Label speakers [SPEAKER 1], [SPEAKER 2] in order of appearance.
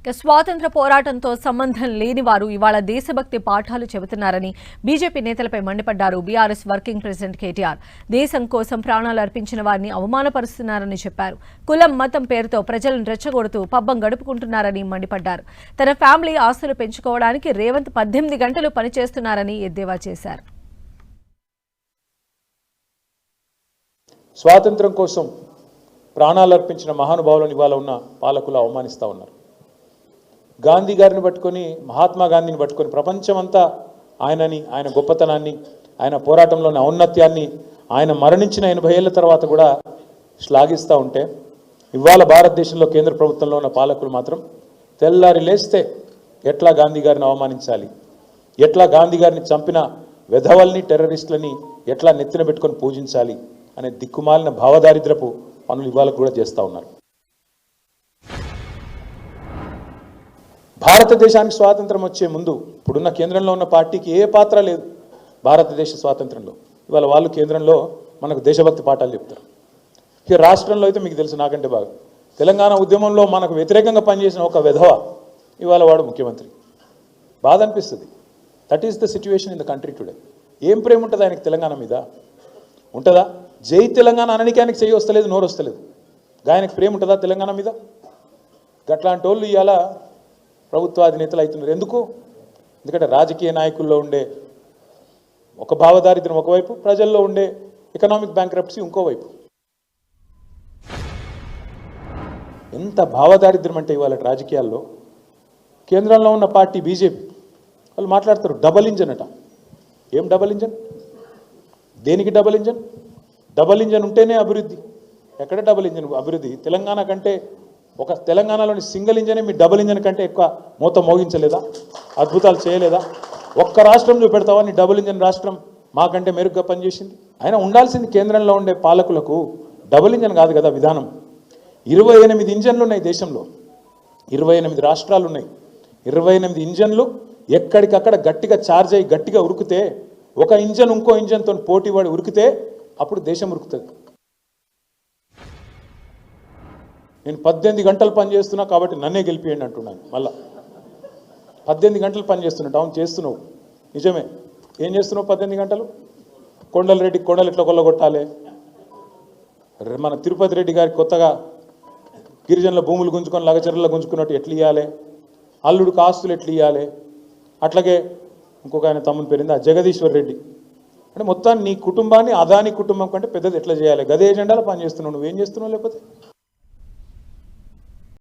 [SPEAKER 1] స్వాతంత్ర పోరాటంతో సంబంధం లేని వారు ఇవాళ దేశభక్తి పాఠాలు చెబుతున్నారని బీజేపీ నేతలపై మండిపడ్డారు బీఆర్ఎస్ వర్కింగ్ ప్రెసిడెంట్ కేటీఆర్. దేశం కోసం ప్రాణాలు అర్పించిన వారిని అవమానపరుస్తున్నారని చెప్పారు. కులం మతం పేరుతో ప్రజలను రెచ్చగొడుతూ పబ్బం గడుపుకుంటున్నారని మండిపడ్డారు. తన ఫ్యామిలీ ఆస్తులు పెంచుకోవడానికి రేవంత్ 18 గంటలు పనిచేస్తున్నారని ఎద్దేవా చేశారు.
[SPEAKER 2] స్వాతంత్రం కోసం ప్రాణాలు అర్పించిన మహానుభావులను ఇవాళ ఉన్న పాలకులు అవమానిస్తూ ఉన్నారు. గాంధీ గారిని పట్టుకొని, మహాత్మా గాంధీని పట్టుకొని ప్రపంచమంతా ఆయనని, ఆయన గొప్పతనాన్ని, ఆయన పోరాటంలోని ఔన్నత్యాన్ని, ఆయన మరణించిన 80 ఏళ్ల తర్వాత కూడా శ్లాఘిస్తూ ఉంటే, ఇవాళ భారతదేశంలో కేంద్ర ప్రభుత్వంలో ఉన్న పాలకులు మాత్రం తెల్లారి లేస్తే ఎట్లా గాంధీ గారిని అవమానించాలి, ఎట్లా గాంధీ గారిని చంపిన వెధవల్ని, టెర్రరిస్టులని ఎట్లా నెత్తిన పెట్టుకొని పూజించాలి అనే దిక్కుమాలిన భావదారిద్రపు పనులు ఇవాళ కూడా చేస్తూ ఉన్నారు. భారతదేశానికి స్వాతంత్రం వచ్చే ముందు ఇప్పుడున్న కేంద్రంలో ఉన్న పార్టీకి ఏ పాత్ర లేదు భారతదేశ స్వాతంత్రంలో. ఇవాళ వాళ్ళు కేంద్రంలో మనకు దేశభక్తి పాఠాలు చెప్తారు. ఇక రాష్ట్రంలో అయితే మీకు తెలుసు నాకంటే బాగా, తెలంగాణ ఉద్యమంలో మనకు వ్యతిరేకంగా పనిచేసిన ఒక విధవ ఇవాళ వాడు ముఖ్యమంత్రి. బాధ అనిపిస్తుంది. That is the situation in the country today. ఏం ప్రేమ ఉంటుంది ఆయనకి తెలంగాణ మీద? ఉంటుందా? జై తెలంగాణ అనడానికి ఆయనకి చెయ్యి వస్తలేదు, నోరు వస్తలేదు. ఆయనకి ప్రేమ ఉంటుందా తెలంగాణ మీద? గట్లాంటి వాళ్ళు ఇవాళ ప్రభుత్వాధినేతలు అవుతున్నారు. ఎందుకు? ఎందుకంటే రాజకీయ నాయకుల్లో ఉండే ఒక భావదారిద్ర్యం ఒకవైపు, ప్రజల్లో ఉండే ఎకనామిక్ బ్యాంక్రప్సీ ఇంకోవైపు. ఎంత భావదారిద్ర్యం అంటే ఇవాళ రాజకీయాల్లో కేంద్రంలో ఉన్న పార్టీ బీజేపీ వాళ్ళు మాట్లాడతారు డబల్ ఇంజన్ అట. ఏం డబల్ ఇంజన్? దేనికి డబల్ ఇంజన్? డబల్ ఇంజన్ ఉంటేనే అభివృద్ధి. ఎక్కడ డబల్ ఇంజన్ అభివృద్ధి? తెలంగాణ కంటే ఒక తెలంగాణలోని సింగిల్ ఇంజనే మీ డబుల్ ఇంజన్ కంటే ఎక్కువ మూత మోగించలేదా? అద్భుతాలు చేయలేదా? ఒక్క రాష్ట్రం చూపెడతావా నీ డబుల్ ఇంజన్ రాష్ట్రం మాకంటే మెరుగ్గా పనిచేసింది? అయినా ఉండాల్సింది కేంద్రంలో ఉండే పాలకులకు డబుల్ ఇంజన్ కాదు కదా విధానం. 28 ఇంజన్లు ఉన్నాయి దేశంలో, 28 రాష్ట్రాలు ఉన్నాయి. 28 ఇంజన్లు ఎక్కడికక్కడ గట్టిగా ఛార్జ్ అయ్యి గట్టిగా ఉరికితే, ఒక ఇంజన్ ఇంకో ఇంజన్తో పోటీ పడి ఉరికితే అప్పుడు దేశం ఉరుకుతుంది. నేను 18 గంటలు పనిచేస్తున్నా కాబట్టి నన్నే గెలిపియండి అంటున్నాను. మళ్ళా 18 గంటలు పనిచేస్తున్నట్టు. అవును చేస్తున్నావు, నిజమే. ఏం చేస్తున్నావు 18 గంటలు? కొండలు ఎట్లా కొల్లగొట్టాలి, మన తిరుపతి రెడ్డి గారికి కొత్తగా గిరిజనుల భూములు గుంజుకొని లగచర్ల గుంజుకున్నట్టు ఎట్లా ఇవ్వాలి, అల్లుడికి ఆస్తులు ఎట్లా ఇవ్వాలి, అట్లాగే ఇంకొక ఆయన తమ్ముని పేరింది ఆ జగదీశ్వర్ రెడ్డి. అంటే మొత్తాన్ని నీ కుటుంబాన్ని అదాని కుటుంబం కంటే పెద్దది ఎట్లా చేయాలి, గదే ఎజెండాలో పనిచేస్తున్నావు. నువ్వేం చేస్తున్నావు? లేకపోతే